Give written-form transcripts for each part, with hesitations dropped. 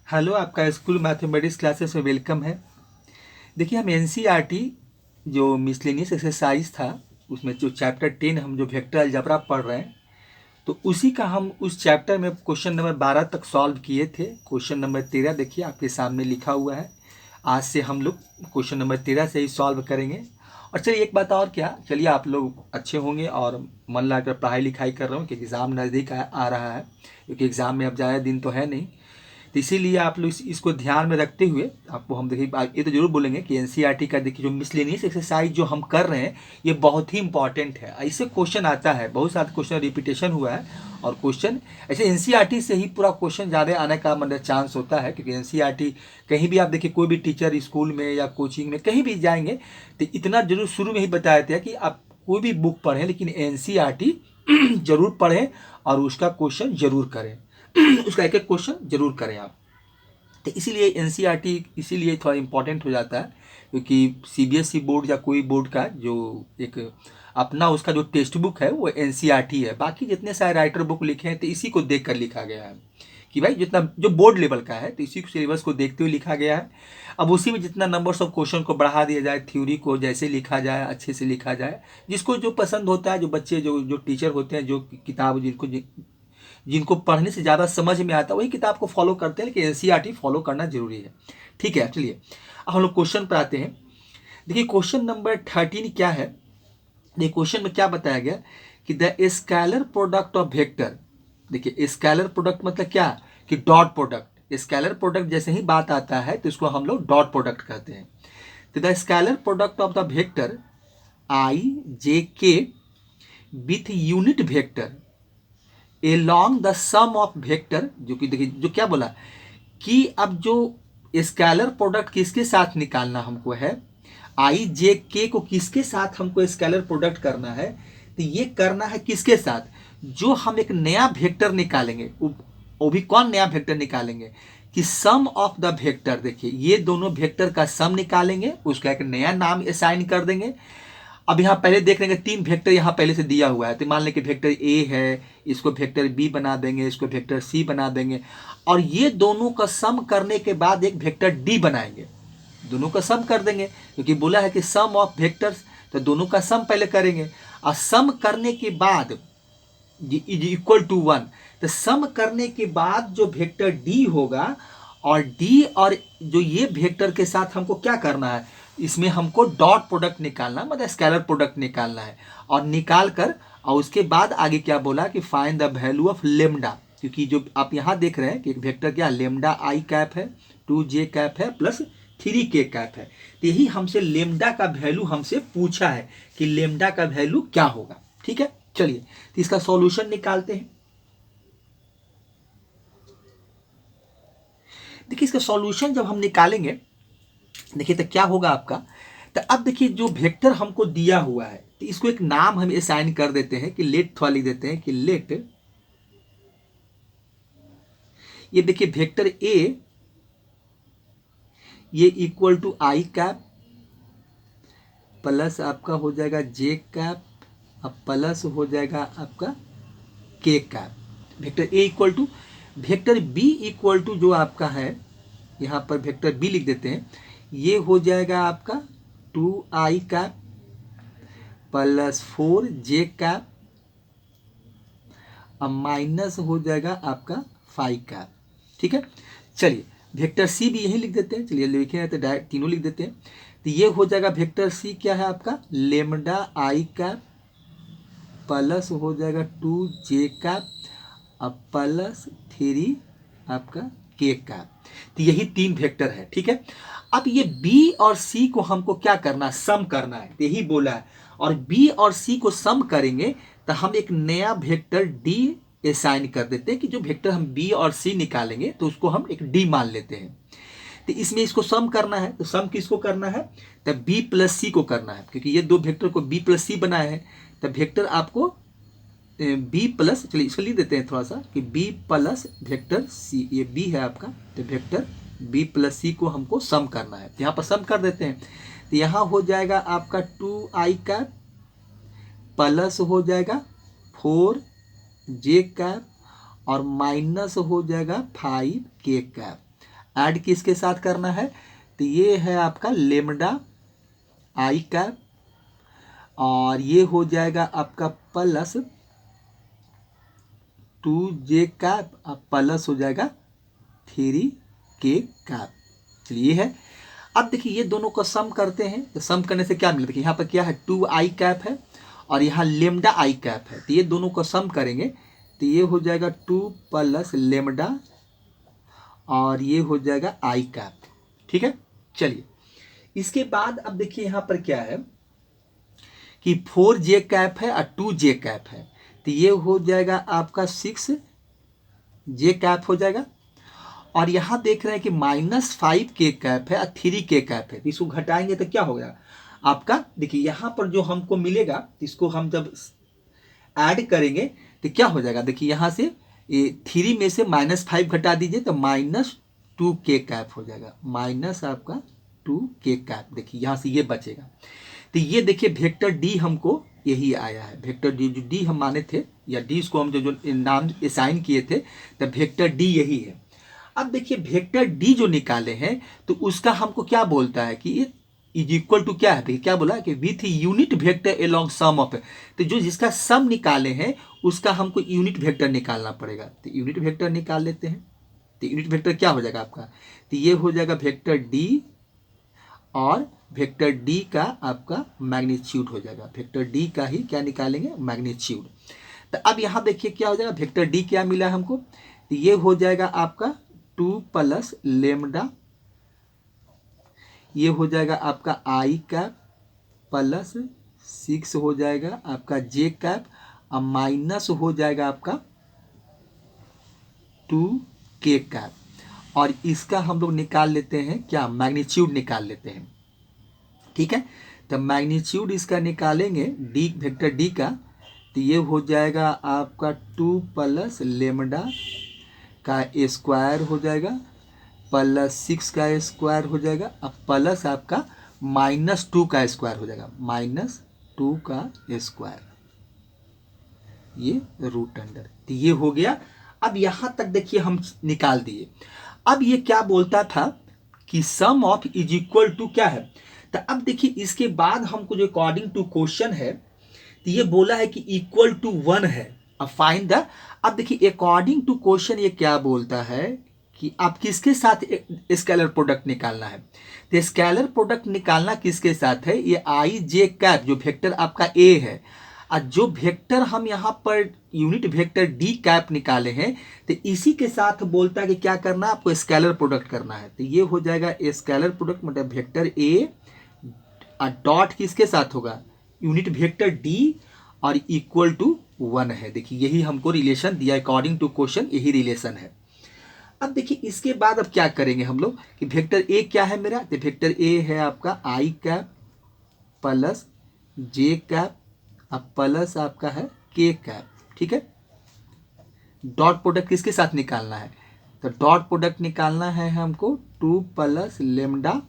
Hello, आपका school mathematics classes में welcome है। देखिए, हम एनसीईआरटी जो मिसलेनियस एक्सरसाइज था उसमें जो चैप्टर 10 हम जो वेक्टर अलजेब्रा पढ़ रहे हैं, तो उसी का हम उस चैप्टर में क्वेश्चन नंबर 12 तक सॉल्व किए थे। क्वेश्चन नंबर 13 देखिए आपके सामने लिखा हुआ है। आज से हम लोग क्वेश्चन नंबर 13 से ही सॉल्व करेंगे। और चलिए एक बात और, क्या चलिए आप लोग अच्छे होंगे और मन लगाकर पढ़ाई लिखाई कर रहे हो कि एग्ज़ाम नज़दीक आ रहा है, क्योंकि एग्ज़ाम में अब ज़्यादा दिन तो है नहीं। तो इसीलिए आप लोग इसको ध्यान में रखते हुए आपको हम देखिए ये तो जरूर बोलेंगे कि एनसीईआरटी का देखिए जो मिसलेनियस एक्सरसाइज जो हम कर रहे हैं ये बहुत ही इंपॉर्टेंट है। ऐसे क्वेश्चन आता है, बहुत सारे क्वेश्चन रिपीटेशन हुआ है और क्वेश्चन ऐसे एनसीईआरटी से ही पूरा क्वेश्चन ज़्यादा आने का मतलब चांस होता है, क्योंकि एनसीईआरटी कहीं भी आप देखिए कोई भी टीचर स्कूल में या कोचिंग में कहीं भी जाएंगे तो इतना जरूर शुरू में ही बताया था कि आप कोई भी बुक पढ़ें लेकिन एनसीईआरटी जरूर पढ़ें और उसका क्वेश्चन जरूर करें। उसका एक एक क्वेश्चन जरूर करें आप। तो इसीलिए एनसीईआरटी इसीलिए थोड़ा इम्पोर्टेंट हो जाता है, क्योंकि सीबीएसई बोर्ड या कोई बोर्ड का जो एक अपना उसका जो टेक्स्ट बुक है वो एनसीईआरटी है। बाकी जितने सारे राइटर बुक लिखे हैं तो इसी को देख कर लिखा गया है कि भाई जितना जो बोर्ड लेवल का है तो इसी सिलेबस को देखते हुए लिखा गया है। अब उसी में जितना नंबर्स ऑफ क्वेश्चन को बढ़ा दिया जाए, थ्योरी को जैसे लिखा जाए अच्छे से लिखा जाए, जिसको जो पसंद होता है, जो बच्चे जो जो टीचर होते हैं, जो किताब जिनको जिनको पढ़ने से ज़्यादा समझ में आता है वही किताब को फॉलो करते हैं, लेकिन एनसीईआरटी फॉलो करना जरूरी है। ठीक है, चलिए अब हम लोग क्वेश्चन पर आते हैं। देखिए क्वेश्चन नंबर 13 क्या है। देखिए क्वेश्चन में क्या बताया गया कि the scalar product of vector. देखिए स्केलर प्रोडक्ट मतलब क्या कि डॉट प्रोडक्ट। स्केलर प्रोडक्ट जैसे ही बात आता है तो इसको हम लोग डॉट प्रोडक्ट कहते हैं। तो the scalar product of the vector i j k with unit vector along the sum of vector, जो कि देखिए जो क्या बोला कि अब जो स्केलर प्रोडक्ट किसके साथ निकालना हमको है, आई जे के को किसके साथ हमको स्केलर प्रोडक्ट करना है, तो ये करना है किसके साथ, जो हम एक नया वेक्टर निकालेंगे वो भी कौन नया वेक्टर निकालेंगे कि सम ऑफ द वेक्टर। देखिए ये दोनों वेक्टर का सम निकालेंगे, उसका एक नया नाम असाइन कर देंगे। अब यहाँ पहले देख लेंगे तीन वेक्टर यहाँ पहले से दिया हुआ है, तो मान लें कि वेक्टर ए है, इसको वेक्टर बी बना देंगे, इसको वेक्टर सी बना देंगे, और ये दोनों का सम करने के बाद एक वेक्टर डी बनाएंगे। दोनों का सम कर देंगे क्योंकि बोला है कि सम ऑफ वेक्टर्स, तो दोनों का सम पहले करेंगे और सम करने के बाद इज इक्वल टू 1। तो सम करने के बाद जो वेक्टर डी होगा, और डी और जो ये वेक्टर के साथ हमको क्या करना है, इसमें हमको डॉट प्रोडक्ट निकालना मतलब स्केलर प्रोडक्ट निकालना है। और निकाल कर और उसके बाद आगे क्या बोला कि find the value of lambda, क्योंकि जो आप यहाँ देख रहे हैं कि एक वेक्टर क्या लेमडा आई कैप है, 2j कैप है प्लस 3k कैप है। तो यही हमसे लेमडा का वैल्यू हमसे पूछा है कि लेमडा का वैल्यू क्या होगा। ठीक है, चलिए तो इसका सॉल्यूशन निकालते हैं। देखिए इसका सॉल्यूशन जब हम निकालेंगे, देखिए तो क्या होगा आपका। तो अब देखिए जो वेक्टर हमको दिया हुआ है तो इसको एक नाम हम असाइन कर देते हैं कि लेट, थोड़ा लिख देते हैं कि लेट, ये देखिए वेक्टर ए ये equal to I cap plus आपका हो जाएगा जे कैप, अब प्लस हो जाएगा आपका K cap. Vector A equal to vector B equal to जो आपका है, यहाँ पर वेक्टर बी लिख देते हैं, ये हो जाएगा आपका 2i cap plus 4j cap, अब माइनस हो जाएगा आपका 5 कैप। ठीक है, चलिए वेक्टर सी भी यही लिख देते हैं। चलिए लिखे हैं तो डायरेक्ट तीनों लिख देते हैं। तो ये हो जाएगा वेक्टर सी क्या है आपका लेमडा आई कैप प्लस हो जाएगा 2j कैप अब प्लस 3 आपका के कैप। तो यही तीन वेक्टर है। ठीक है, अब ये बी और सी को हमको क्या करना, सम करना है, यही बोला है। और बी और सी को सम करेंगे तो हम एक नया वेक्टर डी असाइन कर देते हैं कि जो वेक्टर हम बी और सी निकालेंगे तो उसको हम एक डी मान लेते हैं। तो इसमें इसको सम करना है, तो सम किसको करना है, तो बी प्लस सी को करना है, क्योंकि ये दो वेक्टर को बी प्लस सी बनाए हैं। तो वेक्टर आपको बी प्लस, चलिए इसको लिख देते हैं थोड़ा सा कि बी प्लस वेक्टर सी, ये बी है आपका, तो वेक्टर बी प्लस सी को हमको सम करना है। यहाँ पर सम कर देते हैं, तो यहाँ हो जाएगा आपका 2i कैप प्लस हो जाएगा 4j कैप और माइनस हो जाएगा 5k कैप। ऐड किसके साथ करना है, तो ये है आपका लेमडा आई कैप, और ये हो जाएगा आपका प्लस 2j कैप, अब प्लस हो जाएगा 3k कैप। चलिए है, अब देखिए ये दोनों को सम करते हैं, तो सम करने से क्या मिलेगा, देखिए यहाँ पर क्या है 2i कैप है और यहाँ लेमडा आई कैप है, तो ये दोनों को सम करेंगे तो ये हो जाएगा 2 प्लस लेमडा और ये हो जाएगा आई कैप। ठीक है, चलिए इसके बाद अब देखिए यहाँ पर क्या है कि 4j कैप है और 2j कैप है, तो ये हो जाएगा आपका 6j कैप हो जाएगा। और यहाँ देख रहे हैं कि -5k कैप है और 3k कैप है, तो इसको घटाएंगे तो क्या होगा आपका, देखिए यहाँ पर जो हमको मिलेगा इसको हम जब ऐड करेंगे तो क्या हो जाएगा, देखिए यहाँ से ये 3 में से -5 घटा दीजिए तो -2k कैप हो जाएगा, माइनस आपका 2k कैप। देखिए यहाँ से ये बचेगा, तो ये देखिए वेक्टर डी हमको यही आया है, वेक्टर डी जो डी हम माने थे या डी को हम जो नाम असाइन किए थे, तो वेक्टर डी यही है। अब देखिए वेक्टर डी जो निकाले हैं तो उसका हमको क्या बोलता है कि इज इक्वल टू क्या है, देखिए क्या बोला कि with unit vector along sum of, तो जो जिसका सम निकाले हैं उसका हमको यूनिट वेक्टर निकालना पड़ेगा, तो यूनिट वेक्टर निकाल लेते हैं। तो यूनिट वेक्टर क्या हो जाएगा आपका, तो ये हो जाएगा वेक्टर डी और वेक्टर डी का आपका मैग्नीट्यूड हो जाएगा, वेक्टर डी का ही क्या निकालेंगे मैग्नीट्यूड। तो अब यहाँ देखिए क्या हो जाएगा, वेक्टर डी क्या मिला हमको, तो ये हो जाएगा आपका 2 प्लस लेमडा, ये हो जाएगा आपका आई कैप प्लस 6 हो जाएगा आपका जे कैप और माइनस हो जाएगा आपका 2k कैप, और इसका हम लोग निकाल लेते हैं क्या, मैग्नीट्यूड निकाल लेते हैं। ठीक है, तो मैग्नीट्यूड इसका निकालेंगे डी वेक्टर डी का, तो ये हो जाएगा आपका 2 प्लस लेमडा का स्क्वायर हो जाएगा प्लस 6 का स्क्वायर हो जाएगा, अब प्लस आपका -2 का स्क्वायर हो जाएगा, -2 का स्क्वायर, ये रूट अंडर, तो ये हो गया। अब यहाँ तक देखिए हम निकाल दिए। अब ये क्या बोलता था कि सम ऑफ इज इक्वल टू क्या है, तो अब देखिए इसके बाद हमको जो अकॉर्डिंग टू क्वेश्चन है तो ये बोला है कि इक्वल टू 1 है। अब फाइंड द, अब देखिए अकॉर्डिंग टू क्वेश्चन ये क्या बोलता है कि आप किसके साथ स्केलर प्रोडक्ट निकालना है, तो स्केलर प्रोडक्ट निकालना किसके साथ है, ये आई जे कैप जो वेक्टर आपका ए है, और जो वेक्टर हम यहाँ per unit vector D cap निकाले हैं तो इसी के साथ बोलता है कि क्या करना है, आपको स्केलर प्रोडक्ट करना है। तो ये हो जाएगा स्केलर प्रोडक्ट मतलब वेक्टर ए डॉट किसके साथ होगा, यूनिट वेक्टर डी और इक्वल टू 1 है। देखिए यही हमको रिलेशन दिया, अकॉर्डिंग टू क्वेश्चन यही रिलेशन है। अब देखिए इसके बाद अब क्या करेंगे हम लोग कि वेक्टर ए क्या है मेरा, तो वेक्टर ए है आपका आई कैप प्लस जे कैप अब प्लस आपका है के कैप। ठीक है, डॉट प्रोडक्ट किसके साथ निकालना है, तो डॉट प्रोडक्ट निकालना है हमको 2 प्लस लेमडा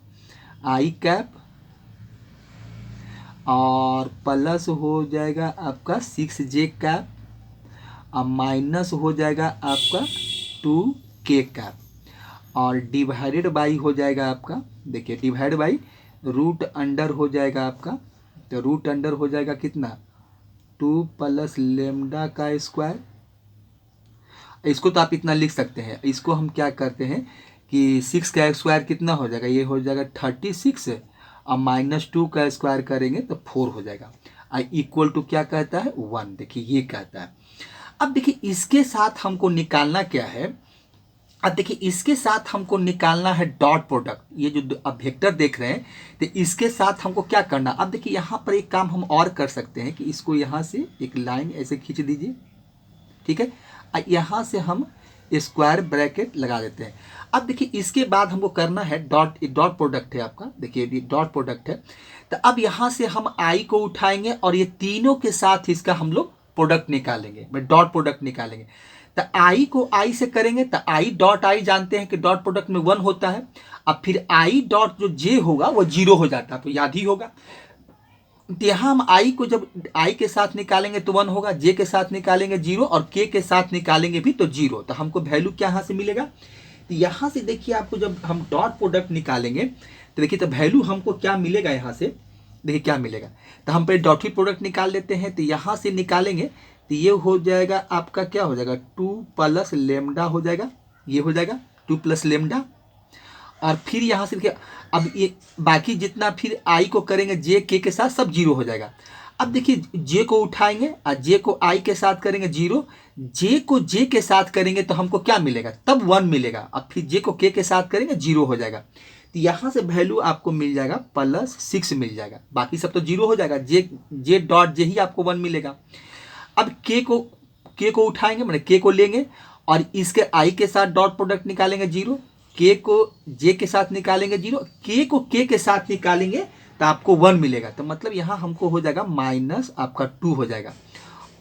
आई कैप और प्लस हो जाएगा आपका 6j कैप और माइनस हो जाएगा आपका 2k कैप और डिवाइडेड बाई हो जाएगा आपका, देखिए डिवाइड बाई रूट अंडर हो जाएगा आपका, तो रूट अंडर हो जाएगा कितना 2 प्लस लेमडा का स्क्वायर। इसको तो आप इतना लिख सकते हैं, इसको हम क्या करते हैं कि 6 का स्क्वायर कितना हो जाएगा, ये हो जाएगा 36 और -2 का स्क्वायर करेंगे तो 4 हो जाएगा और इक्वल टू क्या कहता है 1। देखिए ये कहता है। अब देखिए इसके साथ हमको निकालना क्या है, अब देखिए इसके साथ हमको निकालना है डॉट प्रोडक्ट। ये जो अब वेक्टर देख रहे हैं तो इसके साथ हमको क्या करना, अब देखिए यहाँ पर एक काम हम और कर सकते हैं कि इसको यहाँ से एक लाइन ऐसे खींच दीजिए। ठीक है, यहाँ से हम स्क्वायर ब्रैकेट लगा देते हैं। अब देखिए इसके बाद हमको करना है डॉट प्रोडक्ट है आपका, देखिए ये डॉट प्रोडक्ट है। तो अब यहाँ से हम आई को उठाएंगे और ये तीनों के साथ इसका हम लोग प्रोडक्ट निकालेंगे, डॉट प्रोडक्ट निकालेंगे। तो आई को आई से करेंगे तो आई डॉट आई जानते हैं कि डॉट प्रोडक्ट में 1 होता है, अब फिर आई डॉट जो जे होगा वो 0 हो जाता है, तो याद ही होगा। तो यहाँ हम आई को जब आई के साथ निकालेंगे तो 1 होगा, जे के साथ निकालेंगे 0 और के साथ निकालेंगे भी तो 0। तो हमको वैल्यू क्या यहाँ से मिलेगा, तो यहाँ से देखिए आपको जब हम डॉट प्रोडक्ट निकालेंगे तो देखिए तो वैल्यू हमको क्या मिलेगा, यहाँ से देखिए क्या मिलेगा। तो हम पहले डॉट प्रोडक्ट निकाल लेते हैं। तो यहाँ से निकालेंगे तो ये हो जाएगा आपका, क्या हो जाएगा, 2 प्लस लेमडा हो जाएगा, ये हो जाएगा 2 प्लस लेमडा। और फिर यहाँ से देखिए अब ये बाकी जितना फिर आई को करेंगे जे के साथ सब जीरो हो जाएगा। अब देखिए जे को उठाएंगे और जे को आई के साथ करेंगे जीरो, जे को जे के साथ करेंगे तो हमको क्या मिलेगा, तब 1 मिलेगा। अब फिर जे को के साथ करेंगे जीरो हो जाएगा। तो यहाँ से वैल्यू आपको मिल जाएगा +6 मिल जाएगा, बाकी सब तो जीरो हो जाएगा, जे डॉट जे ही आपको 1 मिलेगा। अब के को उठाएंगे, मैंने के को लेंगे और इसके आई के साथ डॉट प्रोडक्ट निकालेंगे जीरो, के को जे के साथ निकालेंगे जीरो, के को के साथ निकालेंगे तो आपको 1 मिलेगा। तो मतलब यहाँ हमको हो जाएगा माइनस आपका 2 हो जाएगा,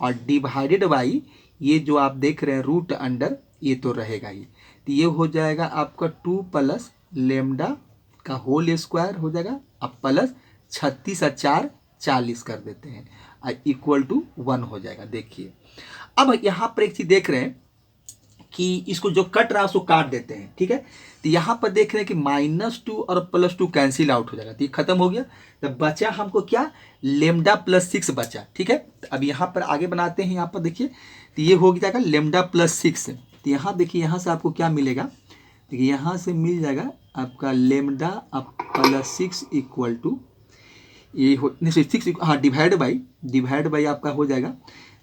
और डिवाइडेड बाई ये जो आप देख रहे हैं रूट अंडर, ये तो रहेगा ही। तो ये हो जाएगा आपका 2 प्लस लेमडा का होल स्क्वायर हो जाएगा, अब प्लस 36 और 4 40 कर देते हैं और इक्वल टू 1 हो जाएगा। देखिए अब यहाँ पर एक चीज़ देख रहे हैं कि इसको जो कट रहा है उसको काट देते हैं, ठीक है। तो यहाँ पर देख रहे हैं कि -2 और +2 कैंसिल आउट हो जाएगा, तो ये खत्म हो गया। तो बचा हमको क्या, लेमडा +6 बचा, ठीक है। तो अब यहाँ पर आगे बनाते हैं, यहाँ पर देखिए तो ये हो जाएगा लेमडा +6। तो यहाँ देखिए यहाँ से आपको क्या मिलेगा, देखिए यहाँ से मिल जाएगा आपका लेमडा +6 इक्वल टू ये हो 6, हाँ डिवाइड बाई आपका हो जाएगा।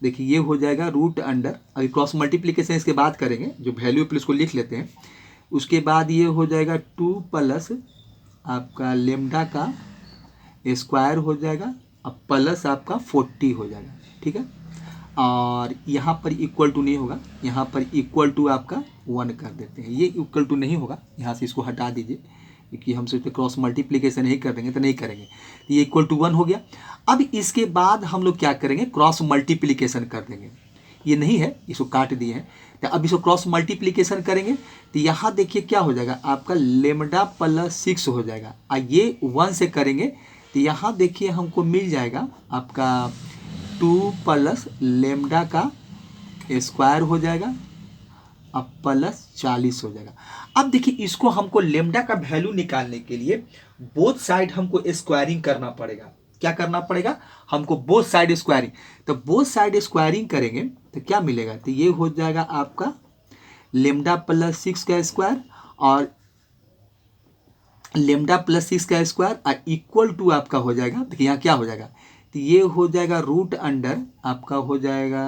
देखिए ये हो जाएगा रूट अंडर, अभी क्रॉस मल्टीप्लिकेशन इसके बाद करेंगे, जो वैल्यू प्लस को लिख लेते हैं। उसके बाद ये हो जाएगा 2 प्लस आपका लेमडा का स्क्वायर हो जाएगा, अब प्लस आपका 40 हो जाएगा, ठीक है। और यहाँ पर इक्वल टू नहीं होगा, यहाँ पर इक्वल टू आपका 1 कर देते हैं, ये इक्वल टू नहीं होगा, यहाँ से इसको हटा दीजिए क्योंकि हम सिर्फ क्रॉस मल्टीप्लिकेशन नहीं कर देंगे तो नहीं करेंगे। तो ये इक्वल टू 1 हो गया। अब इसके बाद हम लोग क्या करेंगे, क्रॉस मल्टीप्लिकेशन कर देंगे, ये नहीं है इसको काट दिए हैं। तो अब इसको क्रॉस मल्टीप्लिकेशन करेंगे तो यहाँ देखिए क्या हो जाएगा, आपका लेमडा +6 हो जाएगा, और ये 1 से करेंगे तो यहाँ देखिए हमको मिल जाएगा आपका 2 प्लस लेमडा का स्क्वायर हो जाएगा, अब +40 हो जाएगा। अब देखिए इसको हमको लेमडा का वैल्यू निकालने के लिए बोथ साइड हमको स्क्वायरिंग करना पड़ेगा। क्या करना पड़ेगा, हमको बोथ साइड स्क्वायरिंग। तो बोथ साइड स्क्वायरिंग करेंगे तो क्या मिलेगा, तो ये हो जाएगा आपका लेमडा +6 का स्क्वायर और लेमडा +6 का स्क्वायर और इक्वल टू आपका हो जाएगा, देखिए यहाँ क्या हो जाएगा, तो ये हो जाएगा रूट अंडर आपका हो जाएगा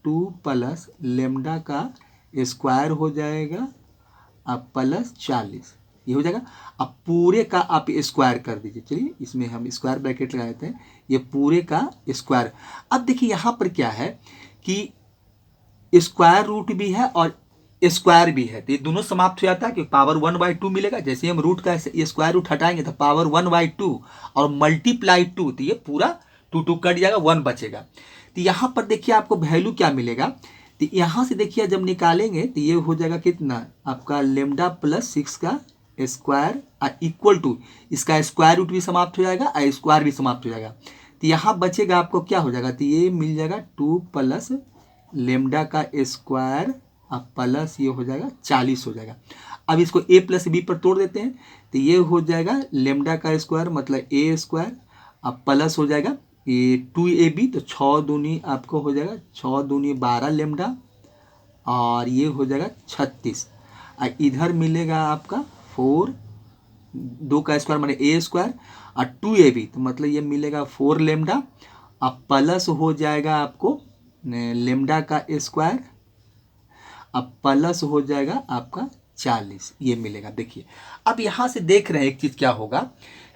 2 प्लस लेमडा का स्क्वायर हो जाएगा अब +40, ये हो जाएगा। अब पूरे का आप स्क्वायर कर दीजिए, चलिए इसमें हम स्क्वायर ब्रैकेट लगा देते हैं, ये पूरे का स्क्वायर। अब देखिए यहाँ पर क्या है कि स्क्वायर रूट भी है और स्क्वायर भी है, तो ये दोनों समाप्त हो जाता है कि पावर 1/2 मिलेगा। जैसे हम रूट का स्क्वायर रूट हटाएंगे तो पावर 1/2 और मल्टीप्लाई 2, तो ये पूरा 2 कट जाएगा, 1 बचेगा। तो यहाँ पर देखिए आपको वैल्यू क्या मिलेगा, तो यहाँ से देखिए जब निकालेंगे तो ये हो जाएगा कितना, आपका लेमडा +6 का स्क्वायर इक्वल टू इसका स्क्वायर रूट भी समाप्त हो जाएगा और स्क्वायर भी समाप्त हो जाएगा। तो यहाँ बचेगा आपको क्या हो जाएगा, तो ये मिल जाएगा 2 प्लस लेमडा का स्क्वायर अब प्लस ये हो जाएगा 40 हो जाएगा। अब इसको a + b पर तोड़ देते हैं तो ये हो जाएगा लेमडा का स्क्वायर मतलब a स्क्वायर अब प्लस हो जाएगा ये 2ab, तो 6 दूनी आपको हो जाएगा 6 दूनी 12 लेमडा और ये हो जाएगा 36। और इधर मिलेगा आपका 4, 2 का स्क्वायर माने a स्क्वायर और 2ab, तो मतलब ये मिलेगा 4 लेमडा अब प्लस हो जाएगा आपको लेमडा का स्क्वायर अब प्लस हो जाएगा आपका 40, ये मिलेगा। देखिए अब यहाँ से देख रहे हैं एक चीज़ क्या होगा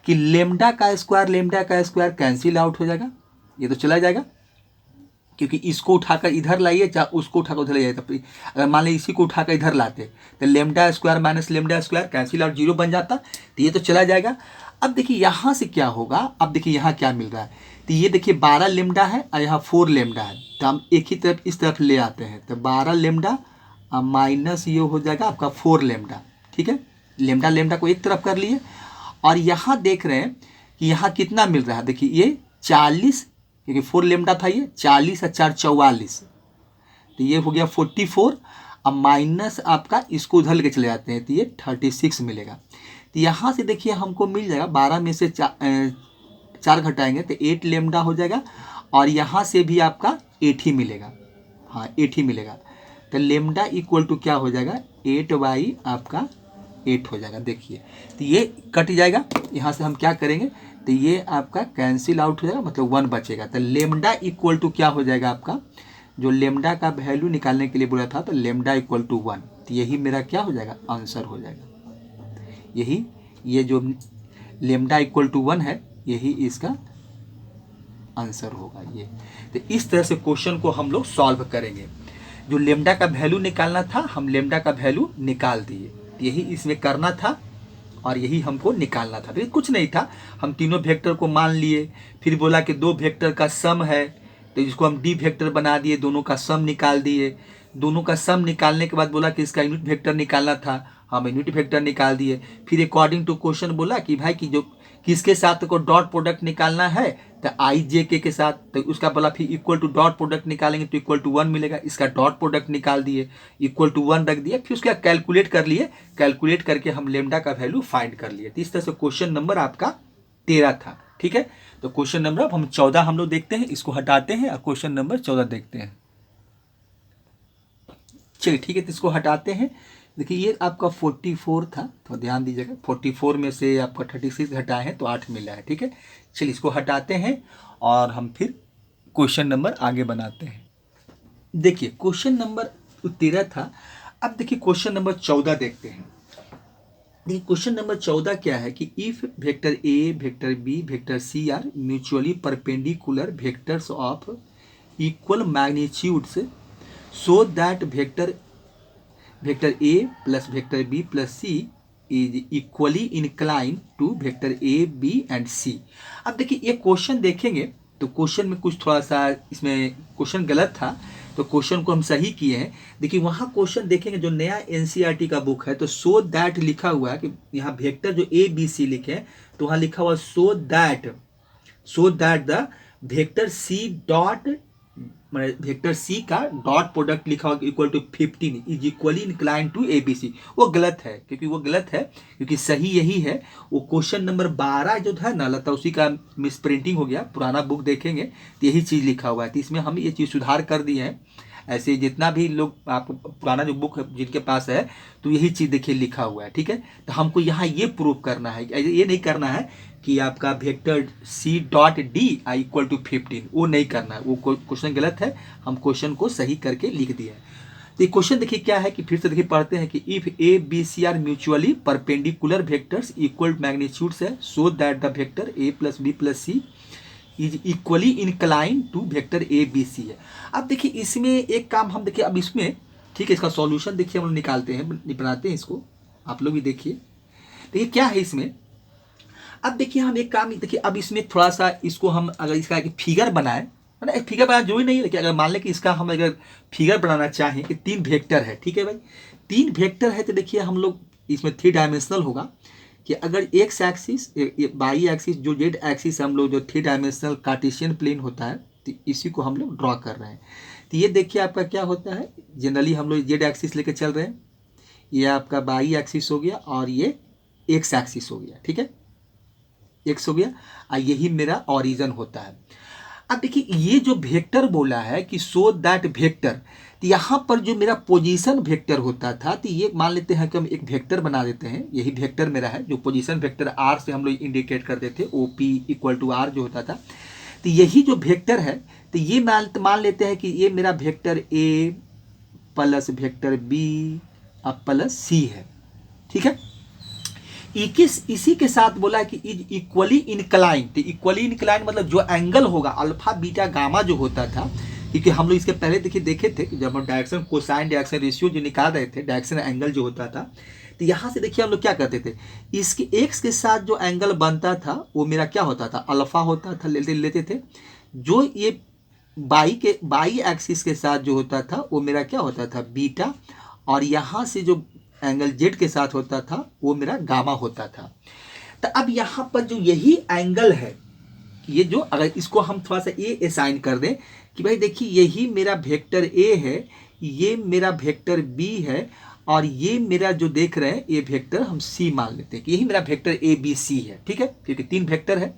कि लेमडा का स्क्वायर कैंसिल आउट हो जाएगा, ये तो चला जाएगा क्योंकि इसको उठाकर इधर लाइए चाहे उसको उठाकर उधर ले जाए। तो अगर मान लीजिए इसी को उठाकर इधर लाते तो lambda square minus lambda square cancel out 0 बन जाता, तो ये तो चला जाएगा। अब देखिए यहाँ से क्या होगा, अब देखिए यहाँ क्या मिल रहा है, तो ये देखिए 12 लेमडा है और यहाँ 4 लेमडा है, तो हम एक ही तरफ इस तरफ ले आते हैं तो 12 लेमडा माइनस ये हो जाएगा आपका 4 लेमडा, ठीक है। लेमडा को एक तरफ कर लिए और यहाँ देख रहे हैं कि यहाँ कितना मिल रहा है, देखिए ये 40 क्योंकि 4 लेमडा था, ये 40 और 4 44, तो ये हो गया 44 अब माइनस आपका इसको उधर लेके चले जाते हैं तो ये 36 मिलेगा। तो यहाँ से देखिए हमको मिल जाएगा 12 में से 4 घटाएंगे तो 8 लेमडा हो जाएगा, और यहाँ से भी आपका 8 ही मिलेगा, हाँ 8 ही मिलेगा। तो लेमडा इक्वल टू क्या हो जाएगा 8 आपका 8 हो जाएगा। देखिए तो ये कट जाएगा, यहाँ से हम क्या करेंगे तो ये आपका कैंसिल आउट हो जाएगा, मतलब 1 बचेगा। तो लेमडा इक्वल टू क्या हो जाएगा आपका, जो लेमडा का वैल्यू निकालने के लिए बोला था तो लेमडा इक्वल टू 1, तो यही मेरा क्या हो जाएगा आंसर हो जाएगा। यही ये जो लेमडा इक्वल टू 1 है यही इसका आंसर होगा ये। तो इस तरह से क्वेश्चन को हम लोग सॉल्व करेंगे। जो लेमडा का वैल्यू निकालना था हम लेमडा का वैल्यू निकाल दिए, यही इसमें करना था और यही हमको निकालना था। तो कुछ नहीं था, हम तीनों वेक्टर को मान लिए, फिर बोला कि 2 वेक्टर का सम है तो इसको हम डी वेक्टर बना दिए, दोनों का सम निकाल दिए। दोनों का सम निकालने के बाद बोला कि इसका यूनिट वेक्टर निकालना था, हम यूनिट वेक्टर निकाल दिए। फिर अकॉर्डिंग टू क्वेश्चन बोला कि भाई कि जो किसके साथ को डॉट प्रोडक्ट निकालना है तो आई जे के साथ, तो उसका बोला फिर इक्वल टू डॉट प्रोडक्ट निकालेंगे तो इक्वल टू 1 मिलेगा। इसका डॉट प्रोडक्ट निकाल दिए, इक्वल टू 1 रख दिया, फिर उसका कैलकुलेट कर लिए, कैलकुलेट करके हम लेमडा का वैल्यू फाइंड कर लिए। तो इस तरह से क्वेश्चन नंबर आपका 13 था। ठीक है, तो क्वेश्चन नंबर अब हम 14 हम लोग देखते हैं, इसको हटाते हैं और क्वेश्चन नंबर 14 देखते हैं। चलिए ठीक है, तो इसको हटाते हैं। देखिए ये आपका 44 था, तो ध्यान दीजिएगा 44 में से आपका 36 घटाए हैं तो 8 मिला है। ठीक है, चलिए इसको हटाते हैं और हम फिर क्वेश्चन नंबर आगे बनाते हैं। देखिए क्वेश्चन नंबर 13 था, अब देखिए क्वेश्चन नंबर 14 देखते हैं। देखिए क्वेश्चन नंबर 14 क्या है कि if vector A, vector B, vector C are mutually perpendicular vectors of equal magnitudes so that vector A plus vector B plus C is equally inclined to vector A, B and C। अब देखिए ये question देखेंगे तो question में कुछ थोड़ा सा इसमें क्वेश्चन गलत था, तो क्वेश्चन को हम सही किए हैं। देखिए वहाँ क्वेश्चन देखेंगे जो नया एनसीईआरटी का बुक है तो सो दैट लिखा हुआ है कि यहाँ वेक्टर जो ए बी सी लिखे हैं तो वहाँ लिखा हुआ so that the vector C dot vector C का डॉट प्रोडक्ट लिखा हुआ equal to 15 is equally incline to A B C. वो गलत है, क्योंकि सही यही है। वो क्वेश्चन नंबर 12 जो था ना लता, उसी का मिस प्रिंटिंग हो गया, पुराना बुक देखेंगे तो यही चीज़ लिखा हुआ है, तो इसमें हम ये चीज़ सुधार कर दिए हैं। ऐसे जितना भी लोग आप पुराना जो बुक जिनके पास है तो यही चीज़ देखिए लिखा हुआ है। ठीक है, तो हमको यहाँ ये प्रूव करना है, ये नहीं करना है कि आपका vector C dot D I equal to 15, वो नहीं करना है, वो क्वेश्चन गलत है, हम क्वेश्चन को सही करके लिख दिए हैं। तो ये क्वेश्चन देखिए क्या है कि फिर से देखिए पढ़ते हैं कि if A B C are mutually perpendicular vectors equal magnitudes है so that the vector A plus B plus C is equally incline to vector A B C है। अब देखिए इसमें एक काम हम देखिए, अब इसमें ठीक है इसका सॉल्यूशन देखिए हम लोग निकालते हैं, बनाते हैं इसको, आप लोग भी देखिए। देखिए क्या है इसमें, अब देखिए हम एक काम देखिए, अब इसमें थोड़ा सा इसको हम अगर इसका एक फिगर बनाए, है ना, एक फिगर बनाना जो ही नहीं है, लेकिन अगर मान लें कि इसका हम अगर फिगर बनाना चाहें कि 3 वेक्टर है, ठीक है भाई 3 वेक्टर है, तो देखिए हम लोग इसमें 3 डायमेंशनल होगा कि अगर एक्स एक्सिस वाई एक्सिस जो जेड एक्सिस हम लोग जो 3 डायमेंशनल कार्टेशियन प्लेन होता है तो इसी को हम लोग ड्रॉ कर रहे हैं। तो ये देखिए आपका क्या होता है, जनरली हम लोग जेड एक्सिस लेके चल रहे हैं, ये आपका वाई एक्सिस हो गया और ये एक्स एक्सिस हो गया, ठीक है एक्स हो गया, और यही मेरा ओरिजिन होता है। अब देखिए ये जो वेक्टर बोला है कि सो दैट वेक्टर, तो यहाँ पर जो मेरा पोजीशन वेक्टर होता था तो ये मान लेते हैं कि हम एक वेक्टर बना देते हैं, यही वेक्टर मेरा है जो पोजीशन वेक्टर आर से हम लोग इंडिकेट करते थे, O P equal to R जो होता था। तो यही जो वेक्टर है तो ये मान लेते हैं कि ये मेरा vector A plus vector B अब प्लस सी है, ठीक है। इसी के साथ बोला कि इज इक्वली इनक्लाइन, तो इक्वली इनक्लाइन मतलब जो एंगल होगा अल्फा बीटा गामा जो होता था, क्योंकि हम लोग इसके पहले देखिए देखे थे कि जब हम डायरेक्शन कोसाइन डायरेक्शन रेशियो जो निकाल रहे थे, डायरेक्शन एंगल जो होता था, तो यहाँ से देखिए हम लोग क्या करते थे, इसके एक्स के साथ जो एंगल बनता था वो मेरा क्या होता था अल्फा होता था, लेते थे। जो ये बाई एक्सिस के साथ जो होता था वो मेरा क्या होता था बीटा, और यहाँ से जो एंगल जेड के साथ होता था वो मेरा गामा होता था। तो अब यहाँ पर जो यही एंगल है, ये जो अगर इसको हम थोड़ा सा ए असाइन कर दें कि भाई देखिए यही मेरा वेक्टर ए है, ये मेरा वेक्टर बी है और ये मेरा जो देख रहे हैं ये वेक्टर हम सी मान लेते हैं कि यही मेरा वेक्टर ए बी सी है। ठीक है, क्योंकि 3 वेक्टर है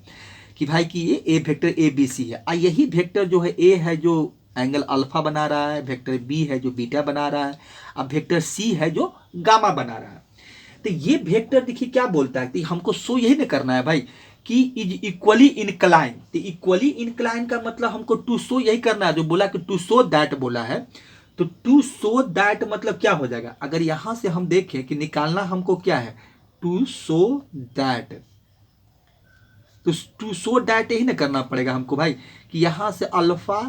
कि भाई कि ये ए वेक्टर ए बी सी है। और यही वेक्टर जो है ए है जो एंगल अल्फा बना रहा है, वेक्टर बी है जो बीटा बना रहा है, अब वेक्टर सी है जो गामा बना रहा है। तो ये वेक्टर देखिए क्या बोलता है कि हमको शो यही ना करना है भाई कि इज इक्वली इनक्लाइन। तो इक्वली इनक्लाइन का मतलब हमको टू शो यही करना है, जो बोला कि टू शो दैट बोला है। तो टू शो दैट मतलब क्या हो जाएगा, अगर यहां से हम देखें कि निकालना हमको क्या है, टू शो दैट, तो टू शो दैट यही ना करना पड़ेगा हमको भाई कि यहां से alpha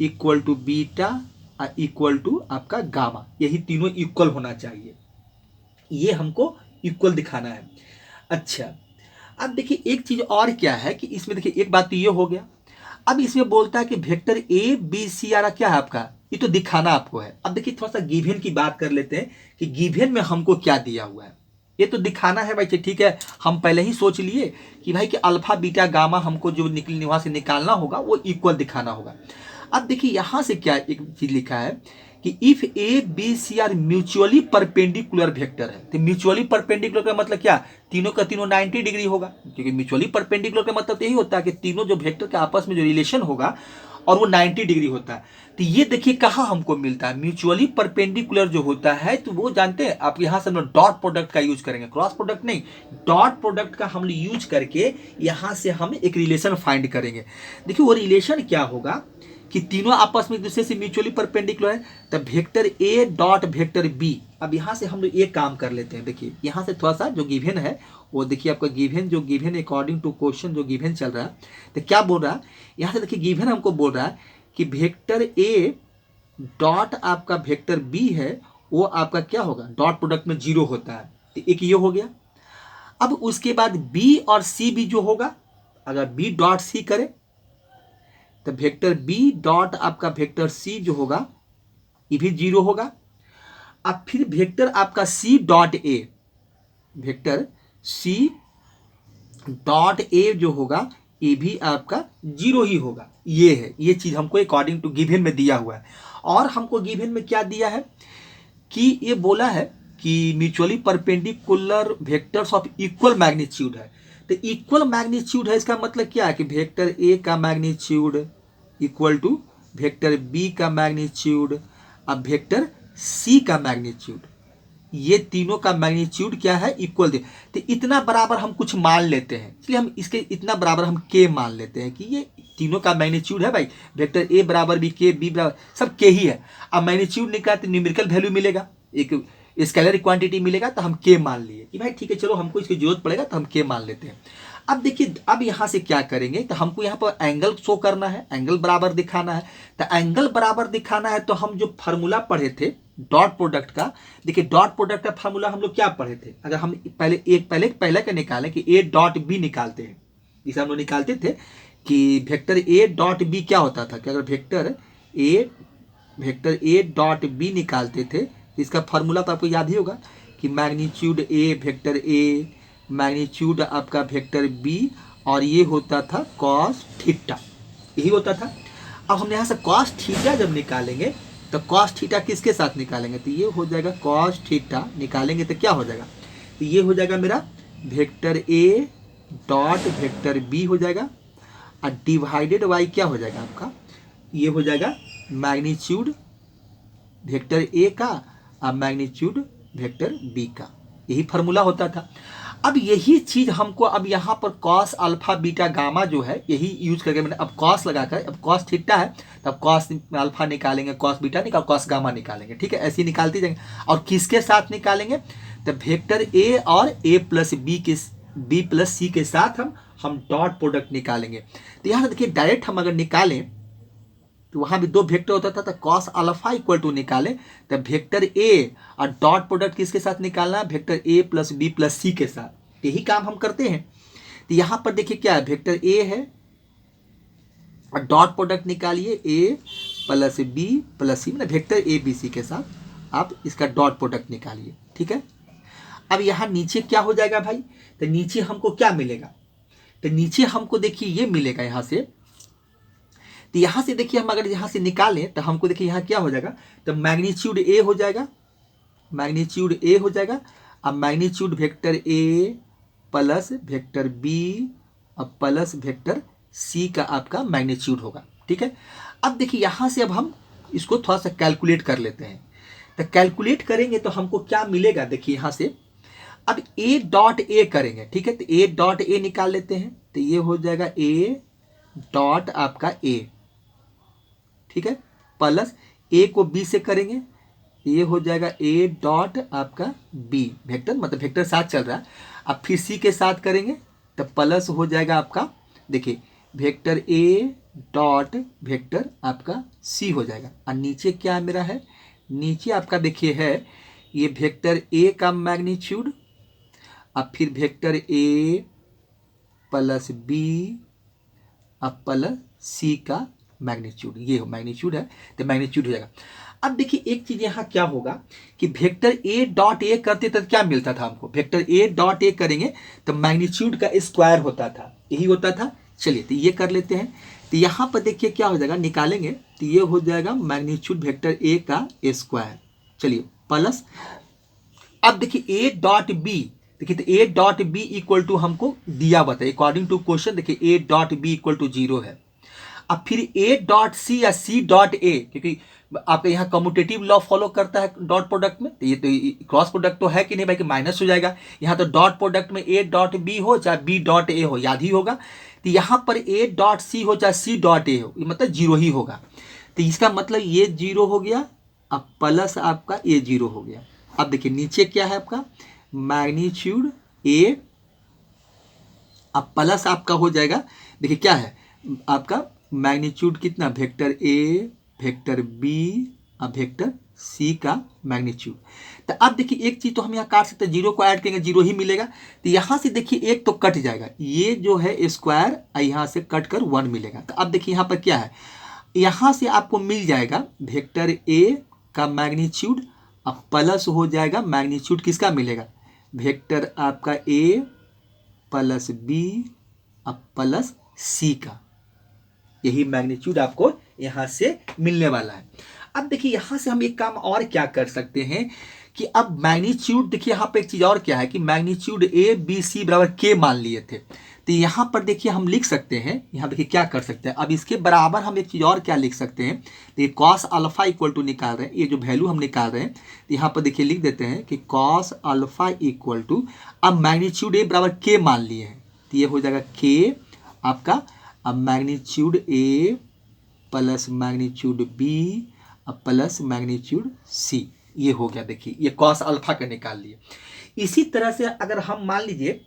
equal to beta equal to आपका गामा, यही तीनों इक्वल होना चाहिए, ये हमको इक्वल दिखाना है। अच्छा, अब देखिए एक चीज और क्या है कि इसमें देखिए एक बात तो ये हो गया। अब इसमें बोलता है कि वेक्टर ए बी सी आ रहा क्या है आपका, ये तो दिखाना आपको है। अब देखिए थोड़ा सा गिवन की बात कर लेते हैं कि गिवन में हमको क्या दिया हुआ है, ये तो दिखाना है भाई। ठीक है, हम पहले ही सोच लिए कि भाई कि अल्फा बीटा गामा हमको जो निकलने वहां से निकालना होगा वो इक्वल दिखाना होगा। अब देखिए यहां से क्या एक चीज लिखा है कि if A B C are mutually perpendicular vector है। तो म्यूचुअली परपेंडिकुलर का मतलब क्या, तीनों का तीनों 90 डिग्री होगा, क्योंकि म्यूचुअली परपेंडिकुलर का मतलब यही होता है कि तीनों जो वेक्टर के आपस में जो रिलेशन होगा और वो 90 डिग्री होता है। तो ये देखिए कहाँ हमको मिलता है, म्यूचुअली परपेंडिकुलर जो होता है तो वो जानते हैं आप, यहाँ से हम डॉट प्रोडक्ट का यूज करेंगे, क्रॉस प्रोडक्ट नहीं, डॉट प्रोडक्ट का हम यूज करके यहाँ से हम एक रिलेशन फाइंड करेंगे। देखिए वो रिलेशन क्या होगा कि तीनों आपस में एक दूसरे से म्यूचुअली परपेंडिकुलर है, तो vector A dot vector B. अब यहाँ से हम लोग ये काम कर लेते हैं। देखिए यहाँ से थोड़ा सा जो गिवन है वो देखिए आपका गिवन, जो गिवन अकॉर्डिंग टू क्वेश्चन जो गिवन चल रहा है तो क्या बोल रहा है, यहाँ से देखिए गिवन हमको बोल रहा है कि वेक्टर ए डॉट आपका वेक्टर बी है वो आपका क्या होगा, डॉट प्रोडक्ट में 0 होता है। तो एक ये हो गया। अब उसके बाद बी और सी भी जो होगा, अगर बी डॉट सी करे तो वेक्टर बी डॉट आपका वेक्टर सी जो होगा ये भी 0 होगा। अब फिर वेक्टर आपका C dot A, vector C dot A जो होगा ये भी आपका 0 ही होगा। ये है, ये चीज हमको अकॉर्डिंग टू गिवन में दिया हुआ है। और हमको गिवन में क्या दिया है कि ये बोला है कि mutually perpendicular vectors of equal magnitude है। तो इक्वल मैग्नीट्यूड है, इसका मतलब क्या है कि वेक्टर ए का magnitude equal to vector B का मैग्नीट्यूड अब वेक्टर सी का मैग्नीट्यूड, ये तीनों का मैग्नीट्यूड क्या है, इक्वल दे। तो इतना बराबर हम कुछ मान लेते हैं, इसलिए हम इसके इतना बराबर हम के मान लेते हैं कि ये तीनों का मैग्नीट्यूड है भाई, वेक्टर ए बराबर बी के, बी बराबर सब के ही है। अब मैग्नीट्यूड निकाले तो न्यूमेरिकल वैल्यू मिलेगा, एक स्केलर क्वांटिटी मिलेगा, तो हम के मान लिए कि भाई ठीक है चलो हमको इसकी जरूरत पड़ेगा तो हम के मान लेते हैं। अब देखिए अब यहाँ से क्या करेंगे, तो हमको यहाँ पर एंगल शो करना है, एंगल बराबर दिखाना है। तो एंगल बराबर दिखाना है तो हम जो फार्मूला पढ़े थे डॉट प्रोडक्ट का, देखिए डॉट प्रोडक्ट का फार्मूला हम लोग क्या पढ़े थे, अगर हम पहले का निकालें कि ए डॉट बी निकालते हैं, इसे हम लोग निकालते थे कि वेक्टर ए डॉट बी क्या होता था कि अगर वेक्टर ए डॉट बी निकालते थे तो इसका फार्मूला तो आपको याद ही होगा कि magnitude A vector A, magnitude आपका वेक्टर बी, और ये होता था कॉस थीटा, यही होता था। अब हम यहाँ से कॉस थीटा जब निकालेंगे तो कॉस थीटा किसके साथ निकालेंगे, तो ये हो जाएगा कॉस थीटा निकालेंगे तो क्या हो जाएगा, तो ये हो जाएगा मेरा vector A dot vector B हो जाएगा, और डिवाइडेड बाई क्या हो जाएगा आपका, ये हो जाएगा मैग्नीट्यूड वेक्टर ए का और मैग्नीट्यूड वेक्टर बी का, यही फार्मूला होता था। अब यही चीज हमको अब यहाँ पर कॉस अल्फा बीटा गामा जो है यही यूज करके मैंने अब कॉस लगाकर, अब कॉस थीटा है तब कॉस अल्फा निकालेंगे, कॉस बीटा निकाल, कॉस गामा निकालेंगे, ठीक है, ऐसे ही निकालते जाएंगे। और किसके साथ निकालेंगे, तो वेक्टर ए और ए प्लस बी प्लस सी के साथ हम डॉट प्रोडक्ट निकालेंगे। तो यहाँ देखिए डायरेक्ट हम अगर निकालें तो वहां भी 2 वेक्टर होता था, तो कॉस अल्फा इक्वल टू निकाले तो वेक्टर ए और डॉट प्रोडक्ट किसके साथ निकालना, vector A plus B plus C के साथ, यही काम हम करते हैं। तो यहां पर देखिए क्या है, वेक्टर ए है और डॉट प्रोडक्ट निकालिए ए प्लस बी प्लस सी, मतलब वेक्टर ए बी सी के साथ आप इसका डॉट प्रोडक्ट निकालिए, ठीक है। अब यहाँ नीचे क्या हो जाएगा भाई, तो नीचे हमको क्या मिलेगा, तो नीचे हमको देखिए ये मिलेगा यहाँ से, तो यहाँ से देखिए हम अगर यहाँ से निकालें तो हमको देखिए यहाँ क्या हो जाएगा, तो मैग्नीट्यूड ए हो जाएगा, मैग्नीट्यूड ए हो जाएगा। अब magnitude vector A plus vector B अब प्लस वेक्टर सी का आपका मैग्नीट्यूड होगा। ठीक है, अब देखिए यहाँ से अब हम इसको थोड़ा सा कैलकुलेट कर लेते हैं। तो कैलकुलेट करेंगे तो हमको क्या मिलेगा, देखिए यहाँ से अब ए डॉट ए करेंगे। ठीक है, तो ए डॉट ए निकाल लेते हैं, तो ये हो जाएगा ए डॉट आपका ए, ठीक है, प्लस ए को बी से करेंगे, ये हो जाएगा ए डॉट आपका बी, वेक्टर मतलब वेक्टर साथ चल रहा है। अब फिर सी के साथ करेंगे तो प्लस हो जाएगा आपका, देखिए वेक्टर ए डॉट वेक्टर आपका सी हो जाएगा। और नीचे क्या मेरा है, नीचे आपका देखिए है ये वेक्टर ए का मैग्नीट्यूड, अब फिर वेक्टर ए प्लस बी अब प्लस सी का मैग्नीट्यूड, ये हो मैग्नीट्यूड है तो मैग्नीट्यूड हो जाएगा। अब देखिए एक चीज यहाँ क्या होगा कि वेक्टर ए डॉट ए करते तब क्या मिलता था हमको, वेक्टर ए डॉट ए करेंगे तो मैग्नीट्यूड का स्क्वायर होता था, यही होता था। चलिए तो ये कर लेते हैं, तो यहाँ पर देखिए क्या हो जाएगा, निकालेंगे तो ये हो जाएगा मैग्नीट्यूड वेक्टर ए का स्क्वायर। चलिए प्लस, अब देखिए ए डॉट बी, देखिए तो A dot B equal to हमको दिया हुआ था अकॉर्डिंग टू क्वेश्चन, देखिए A dot B equal to 0 है। अब फिर ए डॉट सी या सी डॉट ए, क्योंकि आपका यहाँ कम्यूटेटिव लॉ फॉलो करता है डॉट प्रोडक्ट में, तो ये तो क्रॉस प्रोडक्ट तो है कि नहीं भाई कि माइनस हो जाएगा। यहाँ तो डॉट प्रोडक्ट में ए डॉट बी हो चाहे बी डॉट ए हो याद ही होगा, तो यहाँ पर ए डॉट सी हो चाहे सी डॉट ए हो, ये मतलब 0 ही होगा। तो इसका मतलब ये 0 हो गया, अब प्लस आपका ये 0 हो गया। अब देखिए नीचे क्या है आपका मैग्नीट्यूड ए, अब प्लस आपका हो जाएगा, देखिए क्या है आपका मैग्नीट्यूड कितना, वेक्टर ए वेक्टर बी अब वेक्टर सी का मैग्नीट्यूड। तो अब देखिए एक चीज तो हम यहाँ काट सकते हैं, 0 को ऐड करेंगे 0 ही मिलेगा, तो यहाँ से देखिए एक तो कट जाएगा, ये जो है स्क्वायर यहाँ से कट कर 1 मिलेगा। तो अब देखिए यहाँ पर क्या है, यहाँ से आपको मिल जाएगा वेक्टर ए का मैग्नीट्यूड अब प्लस हो जाएगा मैग्नीट्यूड किसका मिलेगा, वेक्टर आपका ए प्लस बी अब प्लस सी का, यही मैग्नीट्यूड आपको यहाँ से मिलने वाला है। अब देखिए यहाँ से हम एक काम और क्या कर सकते हैं कि अब मैग्नीट्यूड देखिए यहाँ पे एक चीज और क्या है कि मैग्नीट्यूड ए बी सी बराबर के मान लिए थे, तो यहाँ पर देखिए हम लिख सकते हैं, यहाँ देखिए क्या कर सकते हैं, अब इसके बराबर हम एक चीज और क्या लिख सकते हैं, तो ये कॉस अल्फा इक्वल टू निकाल रहे हैं, ये जो वैल्यू हम निकाल रहे हैं तो यहाँ पर देखिए लिख देते हैं कि कॉस अल्फा इक्वल टू, अब मैग्नीट्यूड ए बराबर के मान लिए हैं, तो ये हो जाएगा के आपका, अब magnitude A plus magnitude B अब प्लस मैग्नीट्यूड सी, ये हो गया। देखिए ये कॉस अल्फा का निकाल लिए। इसी तरह से अगर हम मान लीजिए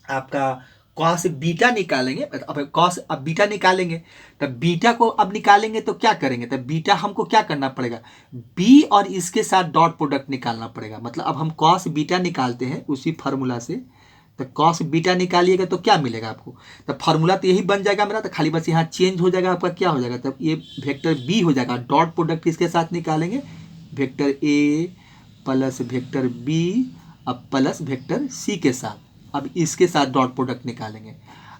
आपका कॉस बीटा निकालेंगे, अब कॉस अब बीटा निकालेंगे, तब बीटा को अब निकालेंगे तो क्या करेंगे, तब बीटा हमको क्या करना पड़ेगा, बी और इसके साथ डॉट प्रोडक्ट निकालना पड़ेगा। मतलब अब हम कॉस बीटा निकालते हैं उसी फार्मूला से, तो कॉस बीटा निकालिएगा तो क्या मिलेगा आपको, तो फार्मूला तो यही बन जाएगा मेरा, तो खाली बस यहाँ चेंज हो जाएगा आपका, क्या हो जाएगा तब ये वेक्टर बी हो जाएगा, डॉट प्रोडक्ट किसके साथ निकालेंगे, vector A plus vector B अब प्लस वेक्टर सी के साथ, अब इसके साथ डॉट प्रोडक्ट निकालेंगे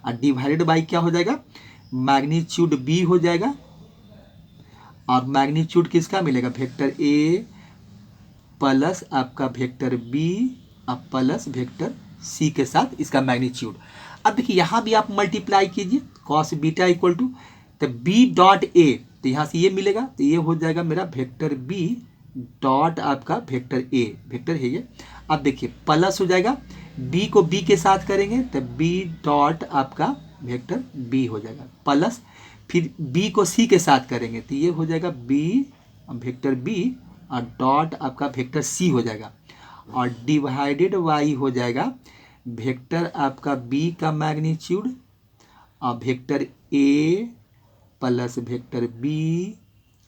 और डिवाइडेड बाई क्या हो जाएगा, मैग्नीट्यूड बी हो जाएगा और मैग्नीट्यूड किसका मिलेगा, वेक्टर ए प्लस आपका वेक्टर बी अब प्लस वेक्टर सी के साथ इसका मैग्नीट्यूड। अब देखिए यहाँ भी आप मल्टीप्लाई कीजिए, कॉस बीटा इक्वल टू तो बी डॉट ए, तो यहाँ से ये मिलेगा, तो ये हो जाएगा मेरा वेक्टर बी डॉट आपका वेक्टर ए, वेक्टर है ये। अब देखिए प्लस हो जाएगा, बी को बी के साथ करेंगे तो बी डॉट आपका वेक्टर बी हो जाएगा, प्लस फिर बी को सी के साथ करेंगे तो ये हो जाएगा बी वेक्टर बी और डॉट आपका वेक्टर सी हो जाएगा और डिवाइडेड बाई हो जाएगा वेक्टर आपका बी का मैग्नीट्यूड और vector A plus vector B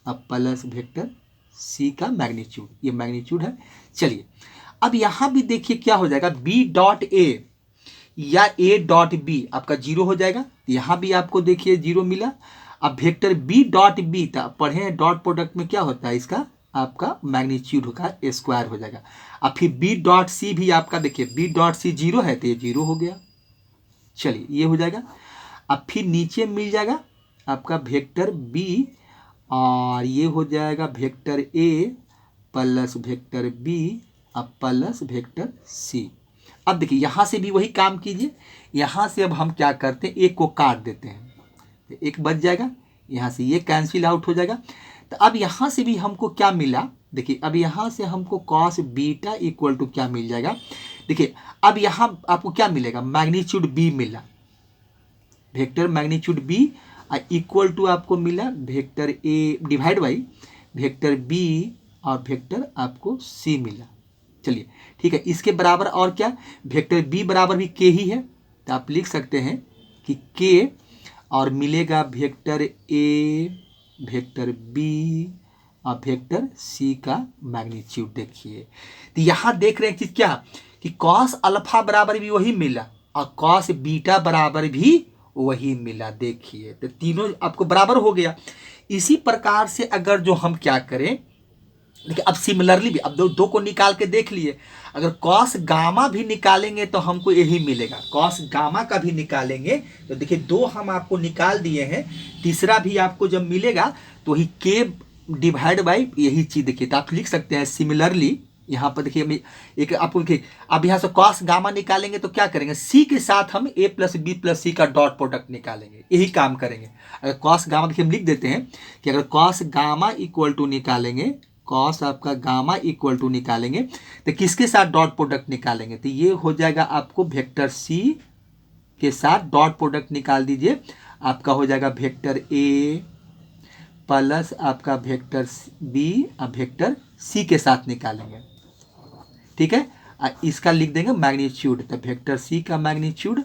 अब प्लस वेक्टर सी का मैग्नीट्यूड, ये मैग्नीट्यूड है। चलिए अब यहाँ भी देखिए क्या हो जाएगा, बी डॉट ए या ए डॉट बी आपका 0 हो जाएगा, यहाँ भी आपको देखिए 0 मिला। अब वेक्टर बी डॉट बी पढ़े हैं डॉट प्रोडक्ट में क्या होता है, इसका आपका मैग्नीट्यूड का स्क्वायर हो जाएगा। अब फिर बी डॉट सी भी आपका देखिए बी डॉट सी 0 है तो ये 0 हो गया। चलिए ये हो जाएगा। अब फिर नीचे मिल जाएगा आपका वेक्टर बी और ये हो जाएगा vector A plus vector B अब प्लस वेक्टर सी। अब देखिए यहाँ से भी वही काम कीजिए, यहाँ से अब हम क्या करते हैं, एक को काट देते हैं तो एक बच जाएगा, यहाँ से ये कैंसिल आउट हो जाएगा। तो अब यहाँ से भी हमको क्या मिला, देखिए अब यहाँ से हमको कॉस बीटा इक्वल टू क्या मिल जाएगा। देखिए अब यहाँ आपको क्या मिलेगा, मैग्नीट्यूड बी मिला, vector magnitude B equal to आपको मिला vector A divide by vector B और वेक्टर आपको सी मिला। चलिए ठीक है, इसके बराबर और क्या, वेक्टर बी बराबर भी के ही है, तो आप लिख सकते हैं कि के और मिलेगा वेक्टर ए वेक्टर बी और वेक्टर सी का मैग्नीट्यूड। देखिए तो यहाँ देख रहे हैं कि क्या कि कॉस अल्फा बराबर भी वही मिला और कॉस बीटा बराबर भी वही मिला। देखिए तो तीनों आपको बराबर हो गया। इसी प्रकार से अगर जो हम क्या करें, देखिए अब सिमिलरली भी अब दो को निकाल के देख लिए, अगर कॉस गामा भी निकालेंगे तो हमको यही मिलेगा, कॉस गामा का भी निकालेंगे तो देखिए दो हम आपको निकाल दिए हैं, तीसरा भी आपको जब मिलेगा तो वही के डिवाइड बाई यही चीज। देखिए तो आप लिख सकते हैं सिमिलरली, यहाँ पर देखिए एक आपको देखिए अब यहाँ से कॉस गामा निकालेंगे तो क्या करेंगे, सी के साथ हम ए प्लस बी प्लस सी का डॉट प्रोडक्ट निकालेंगे, यही काम करेंगे। अगर कॉस गामा देखिए हम लिख देते हैं कि अगर कॉस गामा इक्वल टू निकालेंगे, कॉस आपका गामा इक्वल टू निकालेंगे तो किसके साथ डॉट प्रोडक्ट निकालेंगे, तो ये हो जाएगा आपको वेक्टर सी के साथ डॉट प्रोडक्ट निकाल दीजिए, आपका हो जाएगा वेक्टर ए प्लस आपका वेक्टर बी और वेक्टर सी के साथ निकालेंगे। ठीक है, इसका लिख देंगे मैग्नीट्यूड, तो वेक्टर सी का मैग्नीट्यूड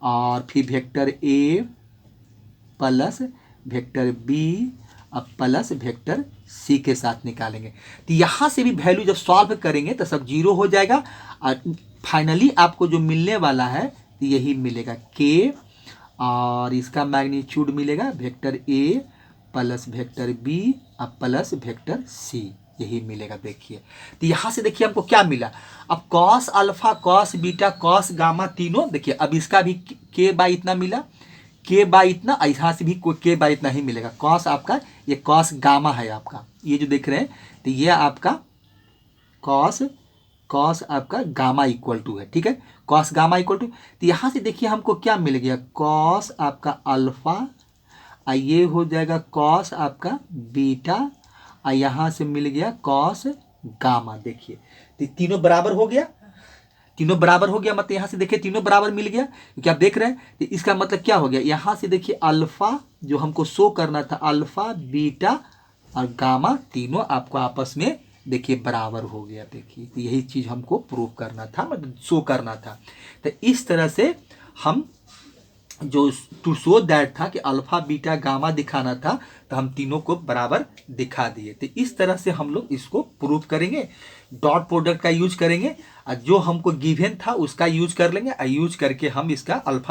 और फिर vector A plus vector B अब प्लस वेक्टर सी के साथ निकालेंगे। तो यहाँ से भी वैल्यू जब सॉल्व करेंगे तो सब जीरो हो जाएगा और फाइनली आपको जो मिलने वाला है तो यही मिलेगा के और इसका मैग्नीट्यूड मिलेगा vector A plus vector B अब प्लस वेक्टर सी, यही मिलेगा। देखिए तो यहाँ से देखिए हमको क्या मिला, अब cos alpha cos beta cos gamma तीनों, देखिए अब इसका भी के बाई इतना मिला, के बाई इतना, यहाँ से भी के बाई इतना ही मिलेगा। कॉस आपका ये कॉस गामा है आपका, ये जो देख रहे हैं तो ये आपका कॉस आपका गामा इक्वल टू है। ठीक है, कॉस गामा इक्वल टू, तो यहाँ से देखिए हमको क्या मिल गया, कॉस आपका अल्फा ये हो जाएगा कॉस आपका बीटा और यहाँ से मिल गया कॉस गामा। देखिए तो तीनों बराबर हो गया, तीनों बराबर हो गया, मतलब यहाँ से देखिए तीनों बराबर मिल गया, क्योंकि आप देख रहे हैं तो इसका मतलब क्या हो गया, यहाँ से देखिए अल्फा जो हमको शो करना था, अल्फा बीटा और गामा तीनों आपको आपस में देखिए बराबर हो गया। देखिए तो यही चीज़ हमको प्रूव करना था, मतलब शो करना था। तो इस तरह से हम जो टू शो दैट था कि अल्फा बीटा गामा दिखाना था तो हम तीनों को बराबर दिखा दिए। तो इस तरह से हम लोग इसको प्रूव करेंगे, डॉट प्रोडक्ट का यूज करेंगे और जो हमको गिवन था उसका यूज कर लेंगे और यूज करके हम इसका अल्फा